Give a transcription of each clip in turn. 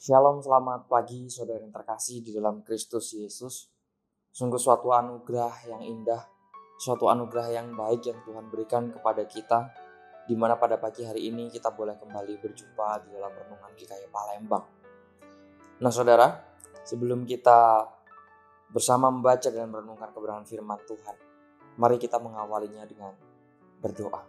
Shalom, selamat pagi saudara yang terkasih di dalam Kristus Yesus. Sungguh suatu anugerah yang indah, suatu anugerah yang baik yang Tuhan berikan kepada kita, di mana pada pagi hari ini kita boleh kembali berjumpa di dalam renungan GKI Palembang. Nah saudara, sebelum kita bersama membaca dan merenungkan kebenaran firman Tuhan, mari kita mengawalinya dengan berdoa.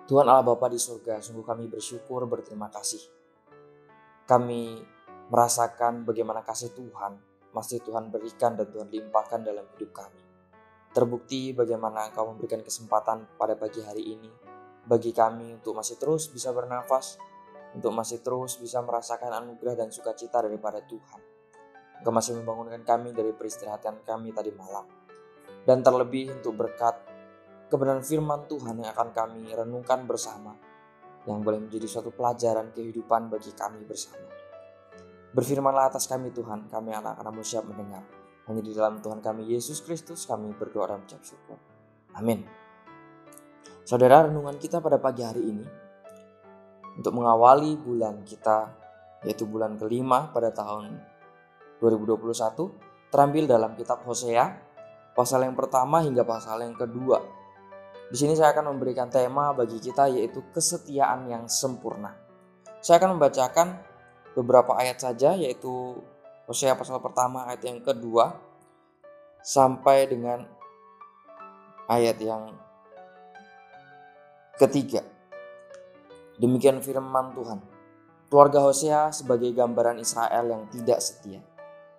Tuhan Allah Bapa di surga, sungguh kami bersyukur, berterima kasih. Kami merasakan bagaimana kasih Tuhan masih Tuhan berikan dan Tuhan limpahkan dalam hidup kami. Terbukti bagaimana Engkau memberikan kesempatan pada pagi hari ini bagi kami untuk masih terus bisa bernafas, untuk masih terus bisa merasakan anugerah dan sukacita daripada Tuhan. Engkau masih membangunkan kami dari peristirahatan kami tadi malam. Dan terlebih untuk berkat kebenaran firman Tuhan yang akan kami renungkan bersama, yang boleh menjadi suatu pelajaran kehidupan bagi kami bersama. Berfirmanlah atas kami Tuhan, kami anak-anak-Mu siap mendengar. Hanya di dalam Tuhan kami Yesus Kristus kami berdoa dan mengucap syukur. Amin. Saudara, renungan kita pada pagi hari ini untuk mengawali bulan kita, yaitu bulan kelima pada tahun 2021, terambil dalam kitab Hosea, pasal yang pertama hingga pasal yang kedua. Di sini saya akan memberikan tema bagi kita, yaitu kesetiaan yang sempurna. Saya akan membacakan beberapa ayat saja, yaitu Hosea pasal pertama ayat yang kedua sampai dengan ayat yang ketiga. Demikian firman Tuhan. Keluarga Hosea sebagai gambaran Israel yang tidak setia.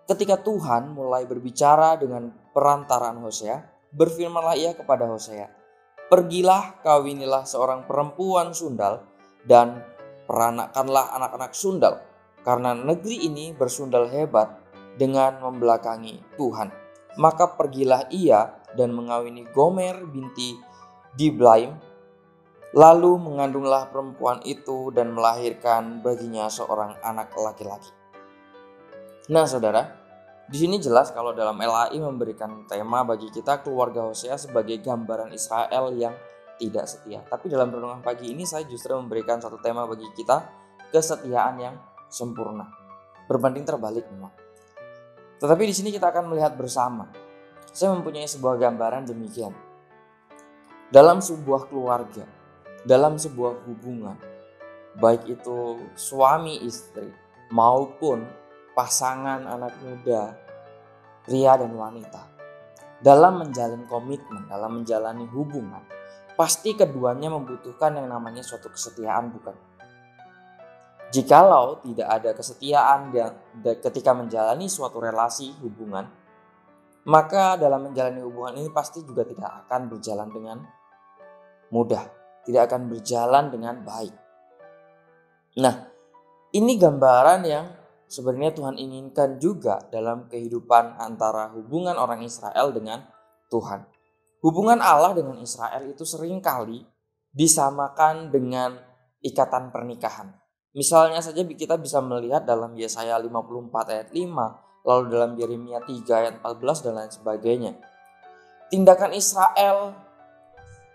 Ketika Tuhan mulai berbicara dengan perantaraan Hosea, berfirmanlah ia kepada Hosea, "Pergilah, kawinilah seorang perempuan sundal dan peranakanlah anak-anak sundal, karena negeri ini bersundal hebat dengan membelakangi Tuhan." Maka pergilah ia dan mengawini Gomer binti Diblaim, lalu mengandunglah perempuan itu dan melahirkan baginya seorang anak laki-laki. Nah saudara, di sini jelas kalau dalam LAI memberikan tema bagi kita keluarga Hosea sebagai gambaran Israel yang tidak setia. Tapi dalam renungan pagi ini saya justru memberikan satu tema bagi kita, kesetiaan yang sempurna. Berbanding terbalik memang. Tetapi di sini kita akan melihat bersama. Saya mempunyai sebuah gambaran demikian. Dalam sebuah keluarga, dalam sebuah hubungan, baik itu suami istri maupun pasangan anak muda, pria dan wanita, dalam menjalin komitmen, dalam menjalani hubungan, pasti keduanya membutuhkan yang namanya suatu kesetiaan, bukan? Jikalau tidak ada kesetiaan ketika menjalani suatu relasi hubungan, maka dalam menjalani hubungan ini pasti juga tidak akan berjalan dengan mudah, tidak akan berjalan dengan baik. Nah, ini gambaran yang sebenarnya Tuhan inginkan juga dalam kehidupan antara hubungan orang Israel dengan Tuhan. Hubungan Allah dengan Israel itu seringkali disamakan dengan ikatan pernikahan. Misalnya saja kita bisa melihat dalam Yesaya 54 ayat 5, lalu dalam Yeremia 3 ayat 14 dan lain sebagainya. Tindakan Israel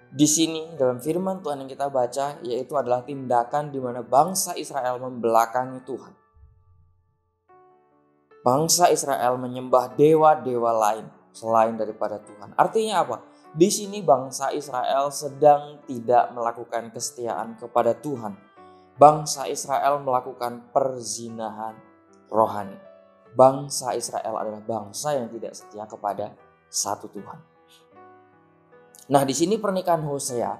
di sini dalam firman Tuhan yang kita baca, yaitu adalah tindakan di mana bangsa Israel membelakangi Tuhan. Bangsa Israel menyembah dewa-dewa lain selain daripada Tuhan. Artinya apa? Di sini bangsa Israel sedang tidak melakukan kesetiaan kepada Tuhan. Bangsa Israel melakukan perzinahan rohani. Bangsa Israel adalah bangsa yang tidak setia kepada satu Tuhan. Nah, di sini pernikahan Hosea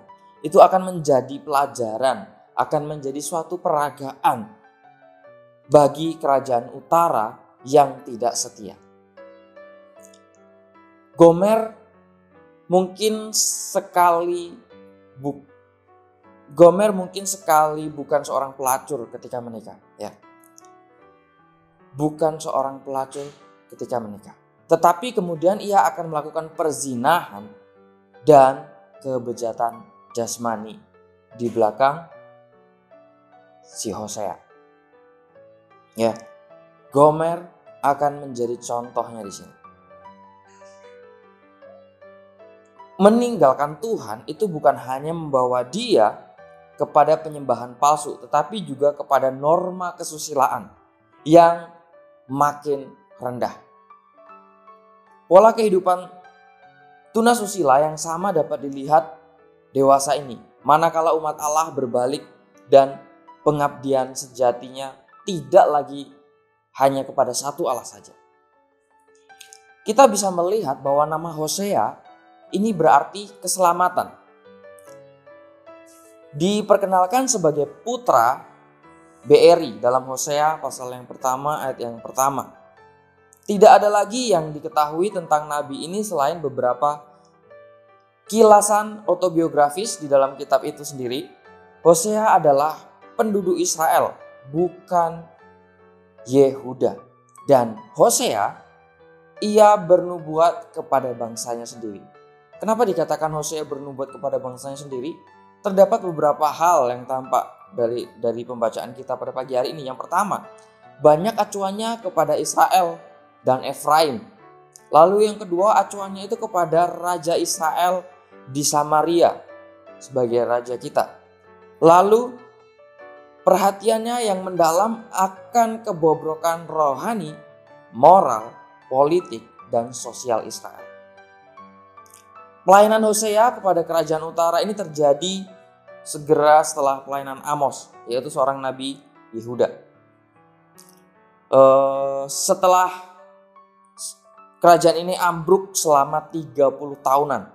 itu akan menjadi pelajaran, akan menjadi suatu peragaan bagi kerajaan utara yang tidak setia. Gomer mungkin sekali bukan seorang pelacur ketika menikah, ya. Bukan seorang pelacur ketika menikah. Tetapi kemudian ia akan melakukan perzinahan dan kebejatan jasmani di belakang si Hosea. Ya. Gomer akan menjadi contohnya di sini. Meninggalkan Tuhan itu bukan hanya membawa dia kepada penyembahan palsu, tetapi juga kepada norma kesusilaan yang makin rendah. Pola kehidupan tunasusila yang sama dapat dilihat dewasa ini, manakala umat Allah berbalik dan pengabdian sejatinya tidak lagi hanya kepada satu Allah saja. Kita bisa melihat bahwa nama Hosea ini berarti keselamatan. Diperkenalkan sebagai putra Beeri dalam Hosea pasal yang pertama ayat yang pertama. Tidak ada lagi yang diketahui tentang nabi ini selain beberapa kilasan autobiografis di dalam kitab itu sendiri. Hosea adalah penduduk Israel, bukan Yehuda. Dan Hosea, ia bernubuat kepada bangsanya sendiri. Kenapa dikatakan Hosea bernubuat kepada bangsanya sendiri? Terdapat beberapa hal yang tampak dari pembacaan kita pada pagi hari ini. Yang pertama, banyak acuannya kepada Israel dan Efraim. Lalu yang kedua, acuannya itu kepada Raja Israel di Samaria sebagai raja kita. Lalu perhatiannya yang mendalam akan kebobrokan rohani, moral, politik, dan sosial Israel. Pelayanan Hosea kepada kerajaan utara ini terjadi segera setelah pelayanan Amos, yaitu seorang nabi Yehuda. Setelah kerajaan ini ambruk selama 30 tahunan.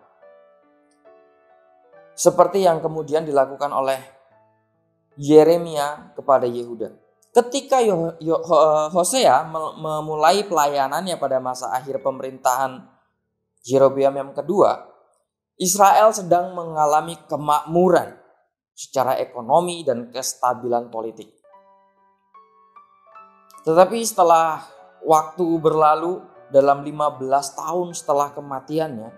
Seperti yang kemudian dilakukan oleh Yeremia kepada Yehuda. Ketika Hosea memulai pelayanannya pada masa akhir pemerintahan Yerobeam yang kedua, Israel sedang mengalami kemakmuran secara ekonomi dan kestabilan politik. Tetapi setelah waktu berlalu, dalam 15 tahun setelah kematiannya,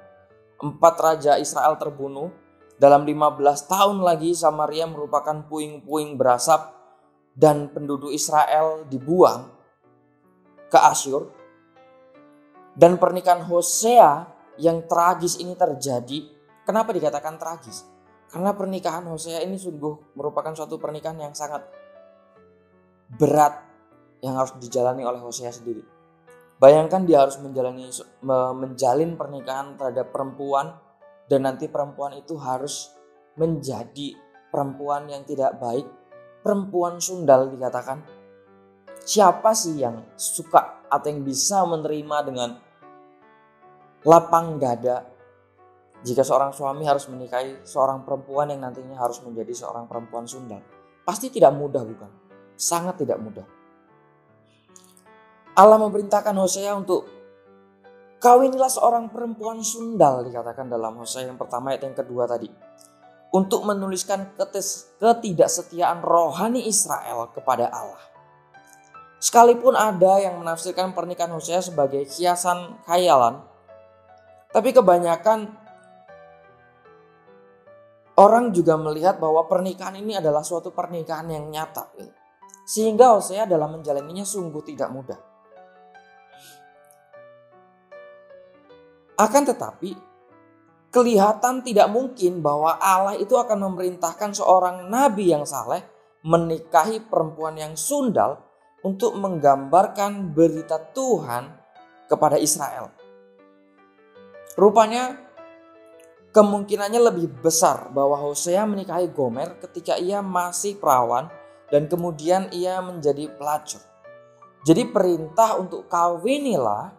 4 raja Israel terbunuh. Dalam 15 tahun lagi Samaria merupakan puing-puing berasap dan penduduk Israel dibuang ke Asyur. Dan pernikahan Hosea yang tragis ini terjadi. Kenapa dikatakan tragis? Karena pernikahan Hosea ini sungguh merupakan suatu pernikahan yang sangat berat yang harus dijalani oleh Hosea sendiri. Bayangkan dia harus menjalin pernikahan terhadap perempuan, dan nanti perempuan itu harus menjadi perempuan yang tidak baik, perempuan sundal dikatakan. Siapa sih yang suka atau yang bisa menerima dengan lapang dada jika seorang suami harus menikahi seorang perempuan yang nantinya harus menjadi seorang perempuan sundal? Pasti tidak mudah, bukan? Sangat tidak mudah. Allah memerintahkan Hosea untuk kawinilah seorang perempuan sundal, dikatakan dalam Hosea yang pertama ayat yang kedua tadi. Untuk menuliskan ketidaksetiaan rohani Israel kepada Allah. Sekalipun ada yang menafsirkan pernikahan Hosea sebagai kiasan khayalan, tapi kebanyakan orang juga melihat bahwa pernikahan ini adalah suatu pernikahan yang nyata. Sehingga Hosea dalam menjalaninya sungguh tidak mudah. Akan tetapi, kelihatan tidak mungkin bahwa Allah itu akan memerintahkan seorang nabi yang saleh menikahi perempuan yang sundal untuk menggambarkan berita Tuhan kepada Israel. Rupanya kemungkinannya lebih besar bahwa Hosea menikahi Gomer ketika ia masih perawan dan kemudian ia menjadi pelacur. Jadi perintah untuk kawinilah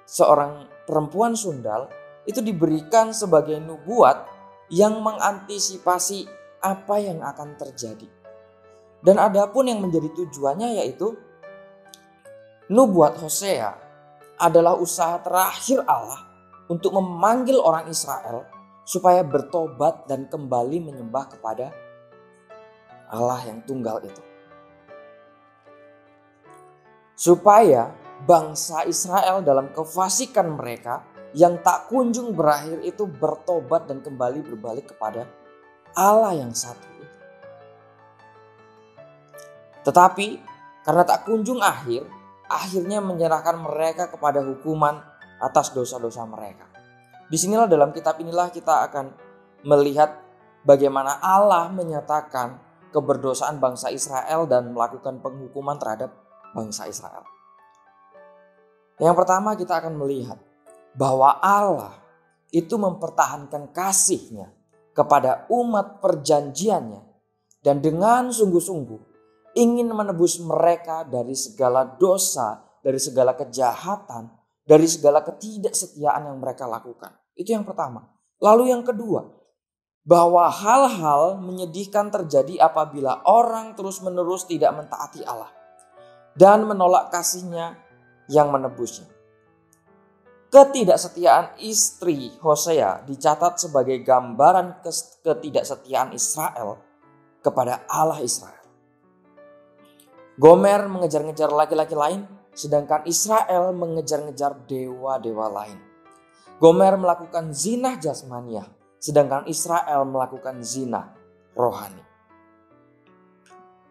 seorang perempuan sundal itu diberikan sebagai nubuat yang mengantisipasi apa yang akan terjadi. Dan adapun yang menjadi tujuannya yaitu nubuat Hosea adalah usaha terakhir Allah untuk memanggil orang Israel supaya bertobat dan kembali menyembah kepada Allah yang tunggal itu. Supaya bangsa Israel dalam kefasikan mereka yang tak kunjung berakhir itu bertobat dan kembali berbalik kepada Allah yang satu itu. Tetapi karena tak kunjung akhirnya menyerahkan mereka kepada hukuman atas dosa-dosa mereka. Disinilah dalam kitab inilah kita akan melihat bagaimana Allah menyatakan keberdosaan bangsa Israel dan melakukan penghukuman terhadap bangsa Israel. Yang pertama, kita akan melihat bahwa Allah itu mempertahankan kasih-Nya kepada umat perjanjiannya dan dengan sungguh-sungguh ingin menebus mereka dari segala dosa, dari segala kejahatan, dari segala ketidaksetiaan yang mereka lakukan. Itu yang pertama. Lalu yang kedua, bahwa hal-hal menyedihkan terjadi apabila orang terus-menerus tidak mentaati Allah dan menolak kasih-Nya yang menebusnya. Ketidaksetiaan istri Hosea dicatat sebagai gambaran ketidaksetiaan Israel kepada Allah Israel. Gomer mengejar-ngejar laki-laki lain, sedangkan Israel mengejar-ngejar dewa-dewa lain. Gomer melakukan zina jasmaniah, sedangkan Israel melakukan zina rohani.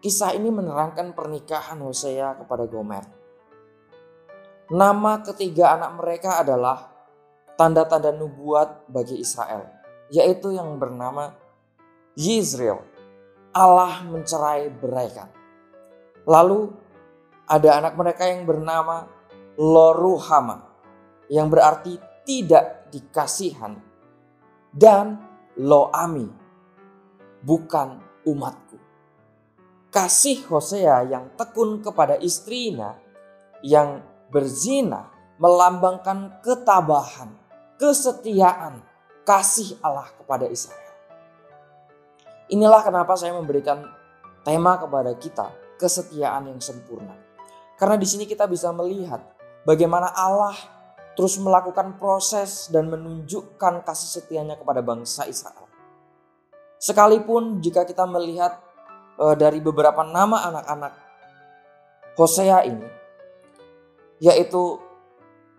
Kisah ini menerangkan pernikahan Hosea kepada Gomer. Nama ketiga anak mereka adalah tanda-tanda nubuat bagi Israel, yaitu yang bernama Yizreel, Allah mencerai beraikan. Lalu ada anak mereka yang bernama Loruhama, yang berarti tidak dikasihan, dan Loami, bukan umatku. Kasih Hosea yang tekun kepada istrinya yang berzina melambangkan ketabahan, kesetiaan, kasih Allah kepada Israel. Inilah kenapa saya memberikan tema kepada kita, kesetiaan yang sempurna. Karena di sini kita bisa melihat bagaimana Allah terus melakukan proses dan menunjukkan kasih setianya kepada bangsa Israel. Sekalipun jika kita melihat dari beberapa nama anak-anak Hosea ini, yaitu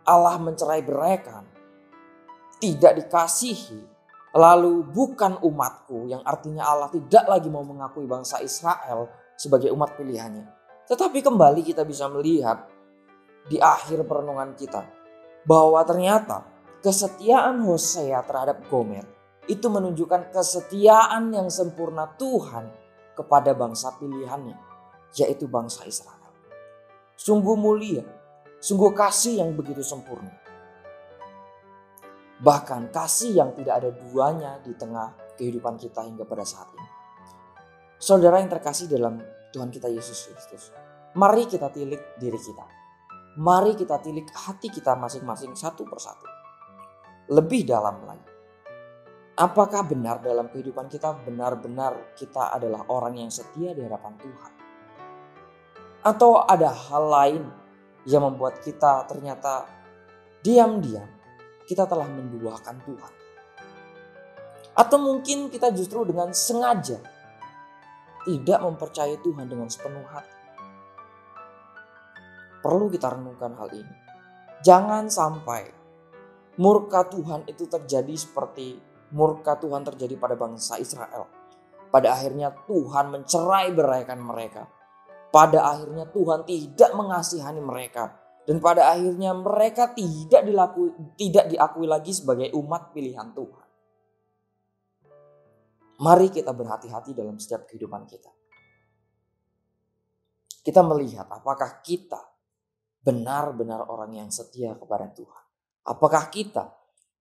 Allah mencerai beraikan, tidak dikasihi, lalu bukan umatku, yang artinya Allah tidak lagi mau mengakui bangsa Israel sebagai umat pilihannya. Tetapi kembali kita bisa melihat di akhir perenungan kita bahwa ternyata kesetiaan Hosea terhadap Gomer itu menunjukkan kesetiaan yang sempurna Tuhan kepada bangsa pilihannya, yaitu bangsa Israel. Sungguh mulia, sungguh kasih yang begitu sempurna. Bahkan kasih yang tidak ada duanya di tengah kehidupan kita hingga pada saat ini. Saudara yang terkasih dalam Tuhan kita Yesus Kristus, mari kita tilik diri kita. Mari kita tilik hati kita masing-masing satu persatu. Lebih dalam lagi. Apakah benar dalam kehidupan kita benar-benar kita adalah orang yang setia di hadapan Tuhan? Atau ada hal lain yang membuat kita ternyata diam-diam kita telah menduakan Tuhan? Atau mungkin kita justru dengan sengaja tidak mempercayai Tuhan dengan sepenuh hati? Perlu kita renungkan hal ini. Jangan sampai murka Tuhan itu terjadi seperti murka Tuhan terjadi pada bangsa Israel. Pada akhirnya Tuhan mencerai beraikan mereka. Pada akhirnya Tuhan tidak mengasihani mereka. Dan pada akhirnya mereka tidak diakui lagi sebagai umat pilihan Tuhan. Mari kita berhati-hati dalam setiap kehidupan kita. Kita melihat apakah kita benar-benar orang yang setia kepada Tuhan. Apakah kita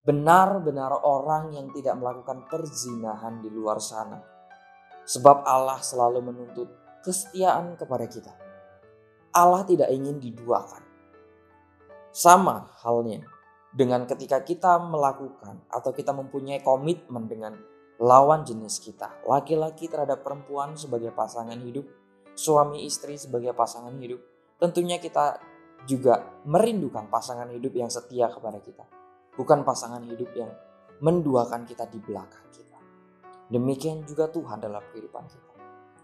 benar-benar orang yang tidak melakukan perzinahan di luar sana. Sebab Allah selalu menuntut kesetiaan kepada kita. Allah tidak ingin diduakan. Sama halnya dengan ketika kita melakukan atau kita mempunyai komitmen dengan lawan jenis kita. Laki-laki terhadap perempuan sebagai pasangan hidup, suami istri sebagai pasangan hidup. Tentunya kita juga merindukan pasangan hidup yang setia kepada kita. Bukan pasangan hidup yang menduakan kita di belakang kita. Demikian juga Tuhan dalam kehidupan kita.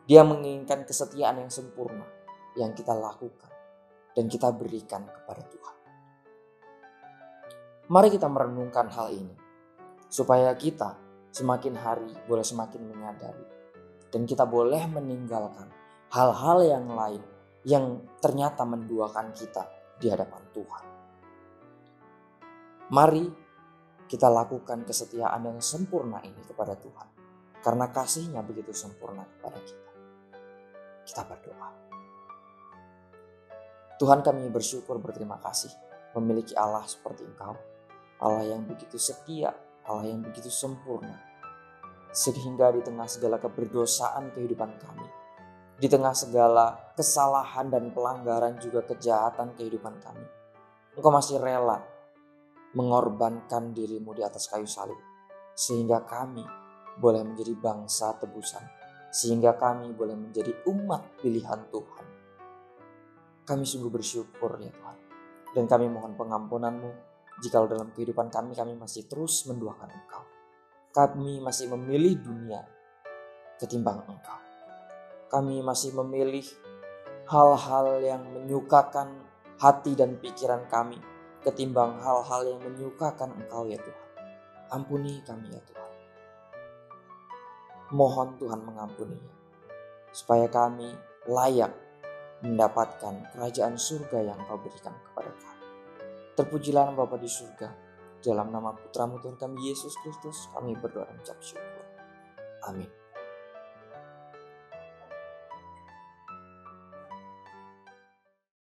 Dia menginginkan kesetiaan yang sempurna yang kita lakukan dan kita berikan kepada Tuhan. Mari kita merenungkan hal ini supaya kita semakin hari boleh semakin menyadari dan kita boleh meninggalkan hal-hal yang lain yang ternyata menduakan kita di hadapan Tuhan. Mari kita lakukan kesetiaan yang sempurna ini kepada Tuhan. karena kasih-Nya begitu sempurna kepada kita. Kita berdoa. Tuhan, kami bersyukur, berterima kasih memiliki Allah seperti Engkau. Allah yang begitu setia, Allah yang begitu sempurna. Sehingga di tengah segala keberdosaan kehidupan kami, di tengah segala kesalahan dan pelanggaran juga kejahatan kehidupan kami, Engkau masih rela mengorbankan diri-Mu di atas kayu salib. Sehingga kami boleh menjadi bangsa tebusan. Sehingga kami boleh menjadi umat pilihan Tuhan. Kami sungguh bersyukur ya Tuhan. Dan kami mohon pengampunan-Mu jikalau dalam kehidupan kami masih terus menduakan Engkau. Kami masih memilih dunia ketimbang Engkau. Kami masih memilih hal-hal yang menyukakan hati dan pikiran kami ketimbang hal-hal yang menyukakan Engkau ya Tuhan. Ampuni kami ya Tuhan. Mohon Tuhan mengampuninya, supaya kami layak mendapatkan kerajaan surga yang Engkau berikan kepada kami. Terpujilah nama Bapa di surga. Dalam nama Putra-Mu Tuhan kami Yesus Kristus, kami berdoa dan mengucap syukur. Amin.